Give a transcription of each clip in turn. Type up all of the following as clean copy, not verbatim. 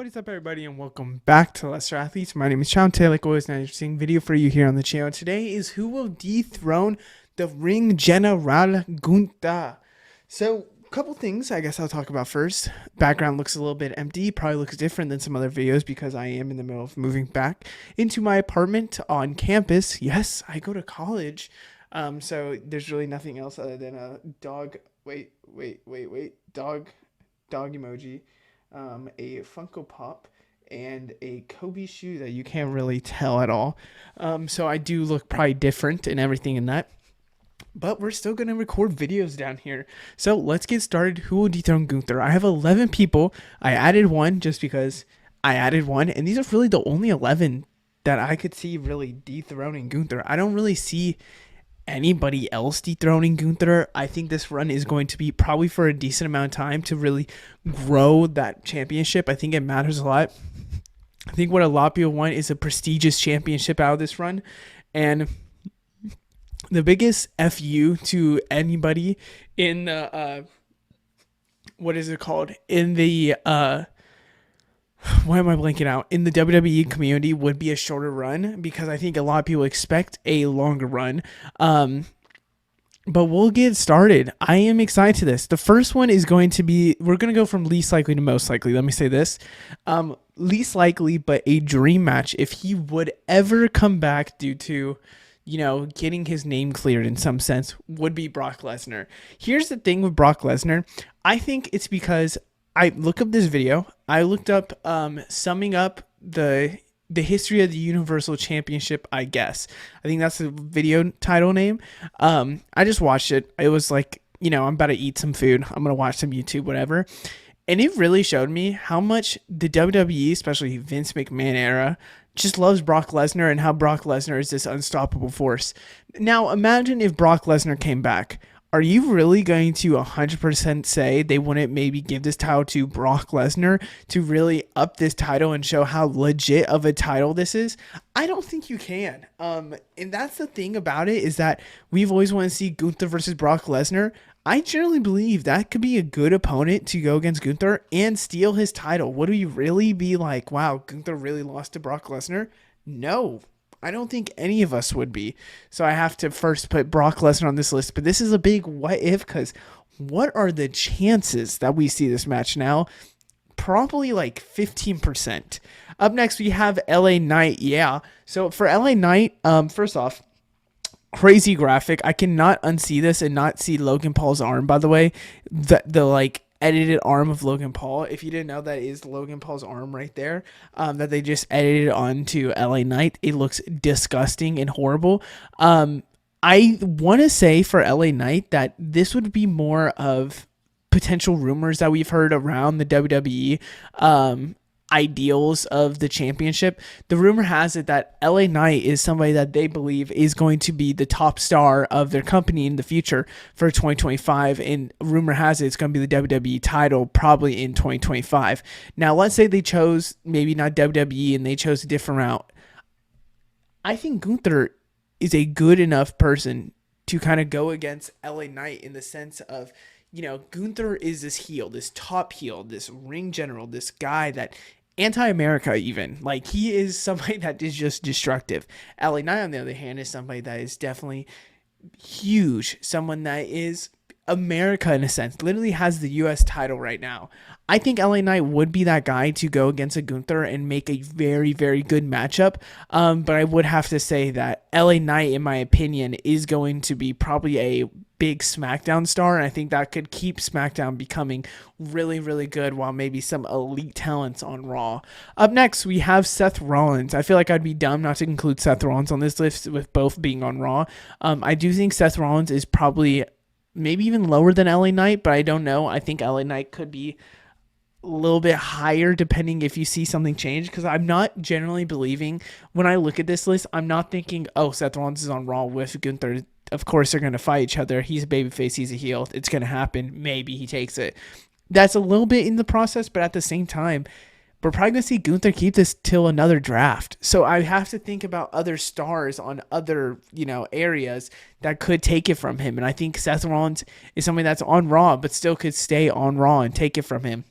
What is up, everybody, and welcome back to Lesser Athletes. My name is Chadwell. Like always, an interesting video for you here on the channel. Today is who will dethrone the Ring General Gunther. So, a couple things I guess I'll talk about first. Background looks a little bit empty. Probably looks different than some other videos because I am in the middle of moving back into my apartment on campus. Yes, I go to college. So there's really nothing else other than a dog. Wait. Dog emoji. A Funko Pop, and a Kobe shoe that you can't really tell at all. So I do look probably different and everything in that. But we're still going to record videos down here. So let's get started. Who will dethrone Gunther? I have 11 people. I added one just because I added one. And these are really the only 11 that I could see really dethroning Gunther. I don't really see anybody else dethroning Gunther. I think this run is going to be probably for a decent amount of time to really grow that championship. I think it matters a lot. I think what a lot of people want is a prestigious championship out of this run. And the biggest FU to anybody in the, what is it called? In the, why am I blanking out? In the WWE community would be a shorter run because I think a lot of people expect a longer run. But we'll get started. I am excited to this. The first one is going to be, we're going to go from least likely to most likely. Let me say this. Least likely, but a dream match if he would ever come back due to, getting his name cleared in some sense, would be Brock Lesnar. Here's the thing with Brock Lesnar. I think it's because I look up this video. I looked up summing up the history of the Universal Championship, I guess. I think that's the video title name. I just watched it. It was like, I'm about to eat some food. I'm going to watch some YouTube, whatever. And it really showed me how much the WWE, especially Vince McMahon era, just loves Brock Lesnar and how Brock Lesnar is this unstoppable force. Now, imagine if Brock Lesnar came back. Are you really going to 100% say they wouldn't maybe give this title to Brock Lesnar to really up this title and show how legit of a title this is? I don't think you can. And that's the thing about it, is that we've always wanted to see Gunther versus Brock Lesnar. I generally believe that could be a good opponent to go against Gunther and steal his title. Would we really be like, wow, Gunther really lost to Brock Lesnar? No. I don't think any of us would be. So I have to first put Brock Lesnar on this list. But this is a big what if, because what are the chances that we see this match now? Probably like 15%. Up next, we have LA Knight. Yeah. So for LA Knight, first off, crazy graphic. I cannot unsee this and not see Logan Paul's arm, by the way. The like edited arm of Logan Paul. If you didn't know, that is Logan Paul's arm right there, that they just edited onto LA Knight. It looks disgusting and horrible. I want to say for LA Knight that this would be more of potential rumors that we've heard around the WWE ideals of the championship. The rumor has it that LA Knight is somebody that they believe is going to be the top star of their company in the future for 2025, and rumor has it it's going to be the WWE title probably in 2025. Now let's say they chose maybe not WWE and they chose a different route. I think Gunther is a good enough person to kind of go against LA Knight in the sense of, Gunther is this heel, this top heel, this ring general, this guy that anti-America even. Like, he is somebody that is just destructive. LA Knight, on the other hand, is somebody that is definitely huge. Someone that is America in a sense, literally has the U.S. title right now. I think LA Knight would be that guy to go against a Gunther and make a very, very good matchup. But I would have to say that LA Knight, in my opinion, is going to be probably a big SmackDown star, and I think that could keep SmackDown becoming really, really good while maybe some elite talents on Raw. Up next, we have Seth Rollins. I feel like I'd be dumb not to include Seth Rollins on this list with both being on Raw. I do think Seth Rollins is probably maybe even lower than LA Knight, but I don't know. I think LA Knight could be a little bit higher depending if you see something change, because I'm not generally believing when I look at this list, I'm not thinking, oh, Seth Rollins is on Raw with Gunther. Of course they're going to fight each other. He's a babyface, he's a heel. It's going to happen. Maybe he takes it. That's a little bit in the process, but at the same time, we're probably going to see Gunther keep this till another draft. So I have to think about other stars on other, areas that could take it from him. And I think Seth Rollins is somebody that's on Raw, but still could stay on Raw and take it from him.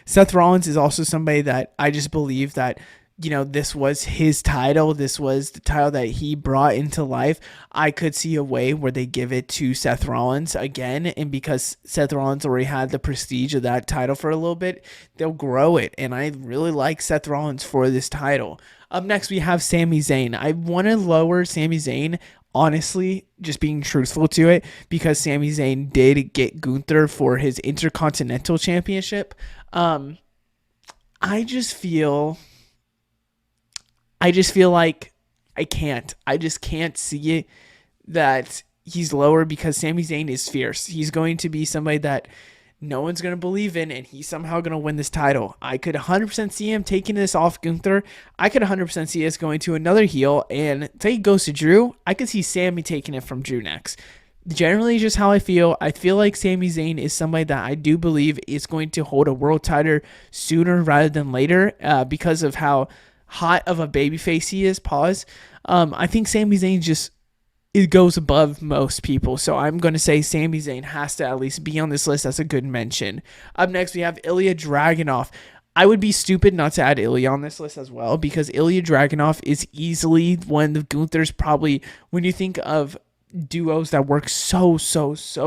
Seth Rollins is also somebody that I just believe that, this was his title. This was the title that he brought into life. I could see a way where they give it to Seth Rollins again. And because Seth Rollins already had the prestige of that title for a little bit, they'll grow it. And I really like Seth Rollins for this title. Up next, we have Sami Zayn. I want to lower Sami Zayn, honestly, just being truthful to it, because Sami Zayn did get Gunther for his Intercontinental Championship. Um, I just feel like I just can't see it that he's lower because Sami Zayn is fierce. He's going to be somebody that no one's going to believe in, and he's somehow going to win this title. I could 100% see him taking this off Gunther. I could 100% see us going to another heel, and say he goes to Drew, I could see Sami taking it from Drew next. Generally, just how I feel. I feel like Sami Zayn is somebody that I do believe is going to hold a world title sooner rather than later, because of how hot of a babyface he is. Pause. I think Sami Zayn just, it goes above most people. So I'm going to say Sami Zayn has to at least be on this list. That's a good mention. Up next, we have Ilya Dragunov. I would be stupid not to add Ilya on this list as well, because Ilya Dragunov is easily one of Gunther's, probably, when you think of duos that work so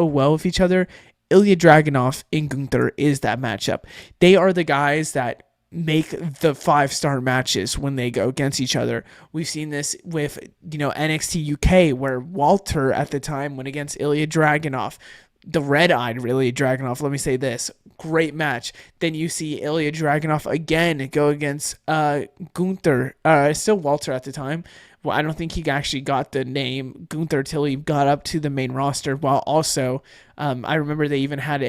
well with each other, Ilya Dragunov and Gunther is that matchup. They are the guys that make the 5-star matches when they go against each other. We've seen this with, NXT UK, where Walter at the time went against Ilya Dragunov. The red-eyed Ilya Dragunov, let me say this, great match. Then you see Ilya Dragunov again go against Gunther, still Walter at the time. Well, I don't think he actually got the name Gunther till he got up to the main roster. While also, I remember they even had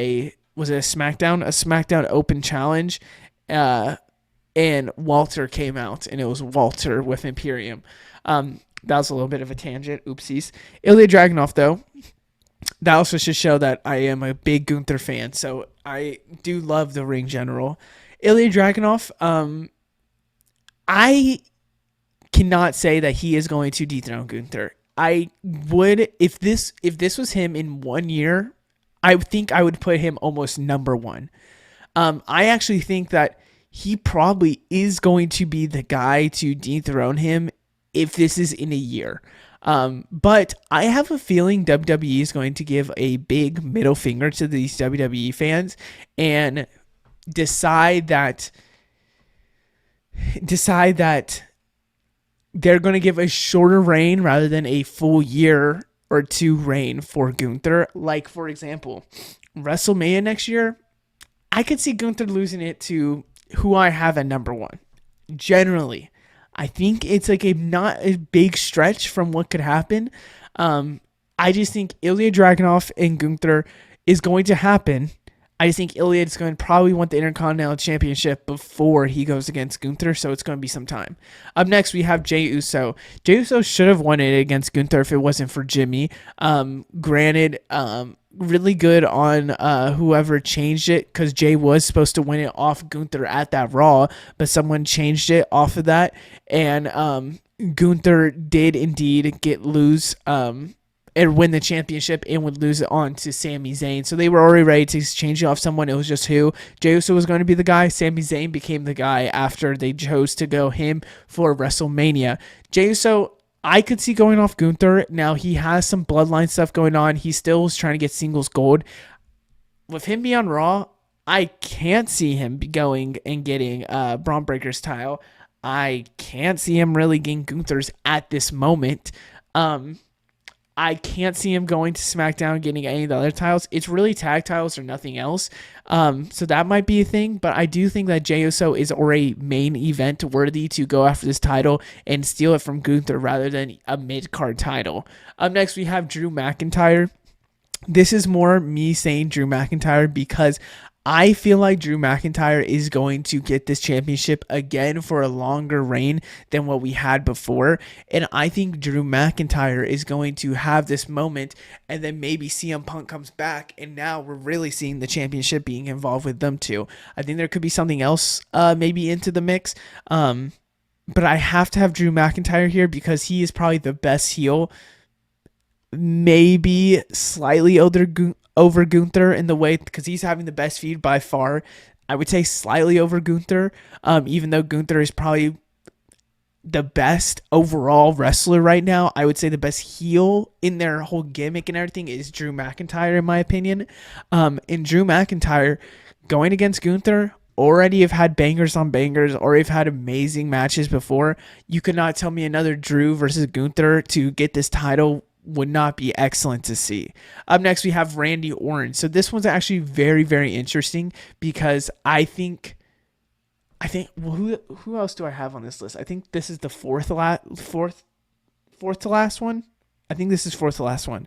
was it a SmackDown Open Challenge, and Walter came out, and it was Walter with Imperium. That was a little bit of a tangent. Oopsies. Ilya Dragunov, though, that also should show that I am a big Gunther fan. So I do love the ring general. Ilya Dragunov, I cannot say that he is going to dethrone Gunther. I would, if this was him in 1 year, I think I would put him almost number one. I actually think that he probably is going to be the guy to dethrone him if this is in a year. But I have a feeling WWE is going to give a big middle finger to these WWE fans and decide that they're going to give a shorter reign rather than a full year or two reign for Gunther. Like, for example, WrestleMania next year, I could see Gunther losing it to who I have at number one. Generally, I think it's like not a big stretch from what could happen. I just think Ilya Dragunov and Gunther is going to happen. I just think Ilya is going to probably want the Intercontinental Championship before he goes against Gunther, so it's going to be some time. Up next, we have Jey Uso. Jey Uso should have won it against Gunther if it wasn't for Jimmy. Granted, really good on whoever changed it, because Jey was supposed to win it off Gunther at that Raw, but someone changed it off of that, and Gunther did indeed lose and win the championship and would lose it on to Sami Zayn. So they were already ready to change it off someone. It was just who. Jey Uso was going to be the guy. Sami Zayn became the guy after they chose to go him for WrestleMania. Jey Uso, I could see going off Gunther. Now, he has some bloodline stuff going on. He still is trying to get singles gold. With him being on Raw, I can't see him going and getting Braun Breaker's title. I can't see him really getting Gunther's at this moment. I can't see him going to SmackDown getting any of the other titles. It's really tag titles or nothing else. So that might be a thing, but I do think that Jey Uso is already main event worthy to go after this title and steal it from Gunther rather than a mid-card title. Up next, we have Drew McIntyre. This is more me saying Drew McIntyre because I feel like Drew McIntyre is going to get this championship again for a longer reign than what we had before. And I think Drew McIntyre is going to have this moment, and then maybe CM Punk comes back, and now we're really seeing the championship being involved with them too. I think there could be something else maybe into the mix. But I have to have Drew McIntyre here because he is probably the best heel, maybe slightly over Gunther in the way, because he's having the best feud by far I would say slightly over Gunther, even though Gunther is probably the best overall wrestler right now. I would say the best heel in their whole gimmick and everything is Drew McIntyre, in my opinion. And Drew McIntyre going against Gunther already have had bangers on bangers, or have had amazing matches before. You could not tell me another Drew versus Gunther to get this title would not be excellent to see. Up next, we have Randy Orton. So this one's actually very, very interesting because well, who else do I have on this list? I think this is the fourth to last one. I think this is fourth to last one.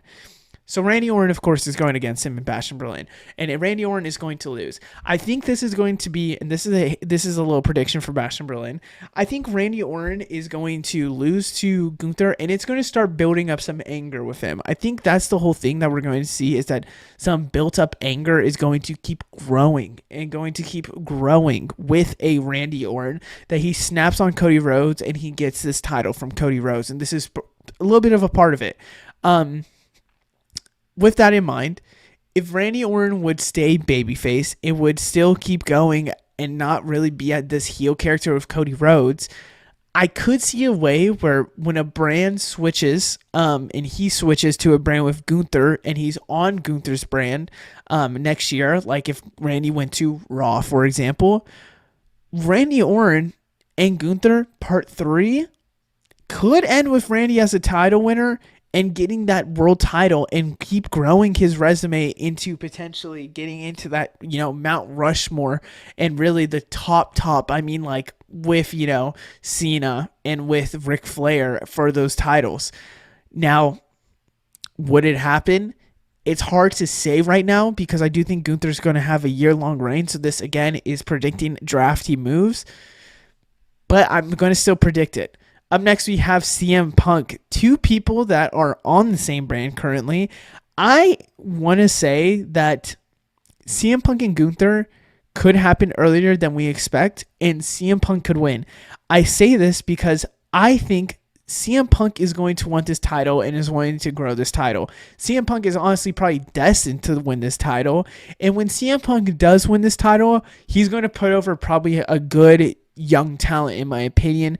So Randy Orton, of course, is going against him in Bash in Berlin, and Randy Orton is going to lose. I think this is going to be, and this is a little prediction for Bash in Berlin. I think Randy Orton is going to lose to Gunther, and it's going to start building up some anger with him. I think that's the whole thing that we're going to see, is that some built-up anger is going to keep growing and going to keep growing with a Randy Orton, that he snaps on Cody Rhodes and he gets this title from Cody Rhodes, and this is a little bit of a part of it. With that in mind, if Randy Orton would stay babyface, it would still keep going and not really be at this heel character of Cody Rhodes. I could see a way where when a brand switches, and he switches to a brand with Gunther, and he's on Gunther's brand next year, like if Randy went to Raw, for example, Randy Orton and Gunther Part 3 could end with Randy as a title winner and getting that world title and keep growing his resume into potentially getting into that, Mount Rushmore and really the top. I mean, like with, Cena and with Ric Flair for those titles. Now, would it happen? It's hard to say right now because I do think Gunther's going to have a year-long reign. So this, again, is predicting drafty moves. But I'm going to still predict it. Up next, we have CM Punk. Two people that are on the same brand currently. I want to say that CM Punk and Gunther could happen earlier than we expect, and CM Punk could win. I say this because I think CM Punk is going to want this title and is wanting to grow this title. CM Punk is honestly probably destined to win this title, and when CM Punk does win this title, he's going to put over probably a good young talent, in my opinion.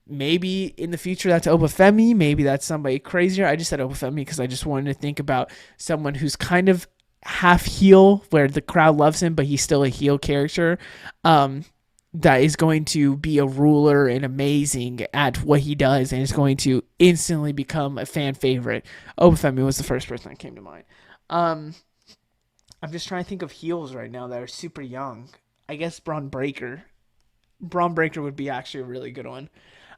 Maybe in the future that's Obafemi. Maybe that's somebody crazier. I just said Obafemi because I just wanted to think about someone who's kind of half heel, where the crowd loves him, but he's still a heel character. That is going to be a ruler and amazing at what he does, and is going to instantly become a fan favorite. Obafemi was the first person that came to mind. I'm just trying to think of heels right now that are super young. I guess Braun Breaker. Braun Breaker would be actually a really good one.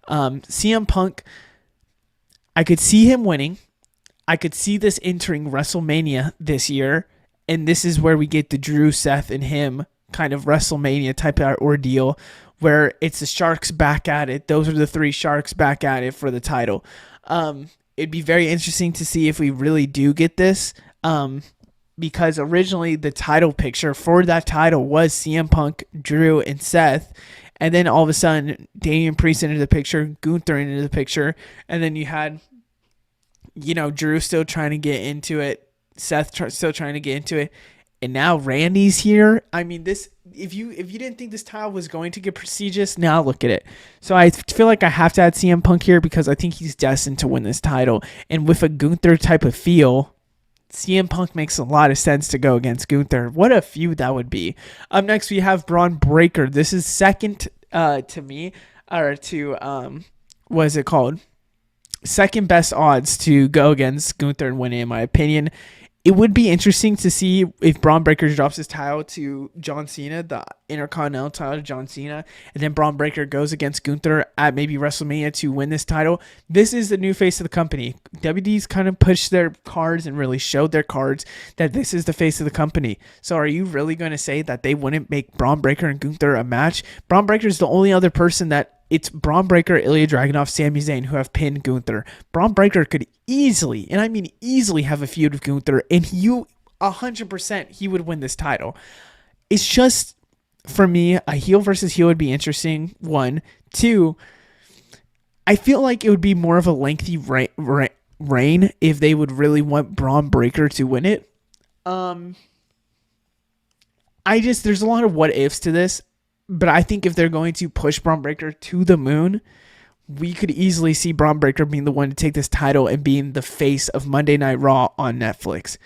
CM Punk, I could see him winning. I could see this entering WrestleMania this year, and this is where we get the Drew, Seth, and him kind of WrestleMania type of ordeal, where it's the Sharks back at it. Those are the three Sharks back at it for the title. It'd be very interesting to see if we really do get this, because originally the title picture for that title was CM Punk, Drew, and Seth. And then all of a sudden, Damian Priest entered the picture, Gunther entered the picture, and then you had, Drew still trying to get into it, Seth still trying to get into it, and now Randy's here. I mean, this, if you didn't think this title was going to get prestigious, now look at it. So I feel like I have to add CM Punk here because I think he's destined to win this title, and with a Gunther type of feel, CM Punk makes a lot of sense to go against Gunther. What a feud that would be. Up next, we have Braun Breaker. This is second to me, or to, what is it called? Second best odds to go against Gunther and win it, in my opinion. It would be interesting to see if Braun Breaker drops his title to John Cena, the Intercontinental title to John Cena, and then Braun Breaker goes against Gunther at maybe WrestleMania to win this title. This is the new face of the company. WWE's kind of pushed their cards and really showed their cards that this is the face of the company. So are you really going to say that they wouldn't make Braun Breaker and Gunther a match? Braun Breaker is the only other person that it's Braun Breaker, Ilya Dragunov, Sami Zayn who have pinned Gunther. Braun Breaker could easily, and I mean easily, have a feud with Gunther, and 100% he would win this title. It's just, for me, a heel versus heel would be interesting, one. Two, I feel like it would be more of a lengthy reign if they would really want Braun Breaker to win it. there's a lot of what ifs to this, but I think if they're going to push Braun Breaker to the moon, we could easily see Braun Breaker being the one to take this title and being the face of Monday Night Raw on Netflix.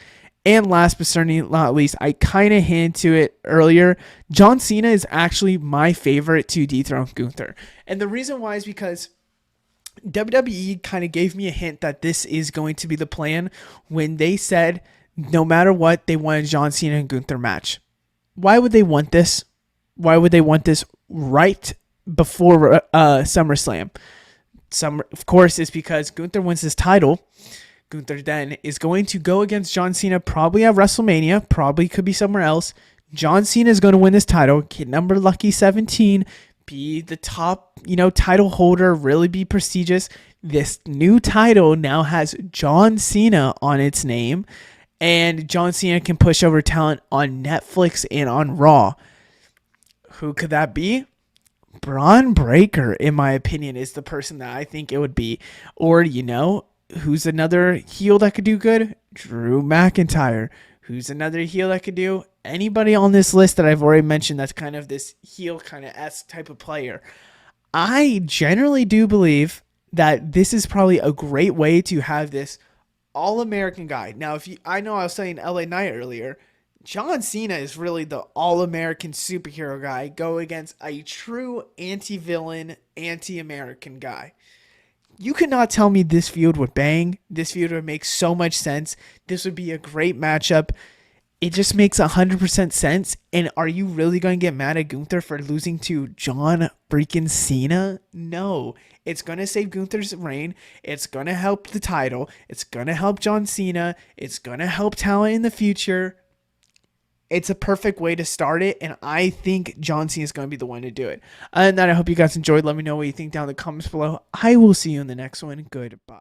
And last but certainly not least, I kind of hinted to it earlier. John Cena is actually my favorite to dethrone Gunther. And the reason why is because WWE kind of gave me a hint that this is going to be the plan when they said no matter what, they want a John Cena and Gunther match. Why would they want this? Why would they want this right before SummerSlam? Of course, it's because Gunther wins his title. Gunther then is going to go against John Cena probably at WrestleMania, probably could be somewhere else. John Cena is going to win this title, kid number lucky 17, be the top, title holder, really be prestigious. This new title now has John Cena on its name, and John Cena can push over talent on Netflix and on Raw. Who could that be? Braun Breaker, in my opinion, is the person that I think it would be. Or, who's another heel that could do good? Drew McIntyre. Who's another heel that could do? Anybody on this list that I've already mentioned that's kind of this heel kind of esque type of player. I generally do believe that this is probably a great way to have this all-American guy. Now, I know I was saying LA Knight earlier. John Cena is really the all-American superhero guy go against a true anti-villain, anti-American guy. You could not tell me this feud would bang. This feud would make so much sense. This would be a great matchup. It just makes 100% sense. And are you really going to get mad at Gunther for losing to John freaking Cena? No. It's going to save Gunther's reign. It's going to help the title. It's going to help John Cena. It's going to help talent in the future. It's a perfect way to start it, and I think John Cena is going to be the one to do it. Other than that, I hope you guys enjoyed. Let me know what you think down in the comments below. I will see you in the next one. Goodbye.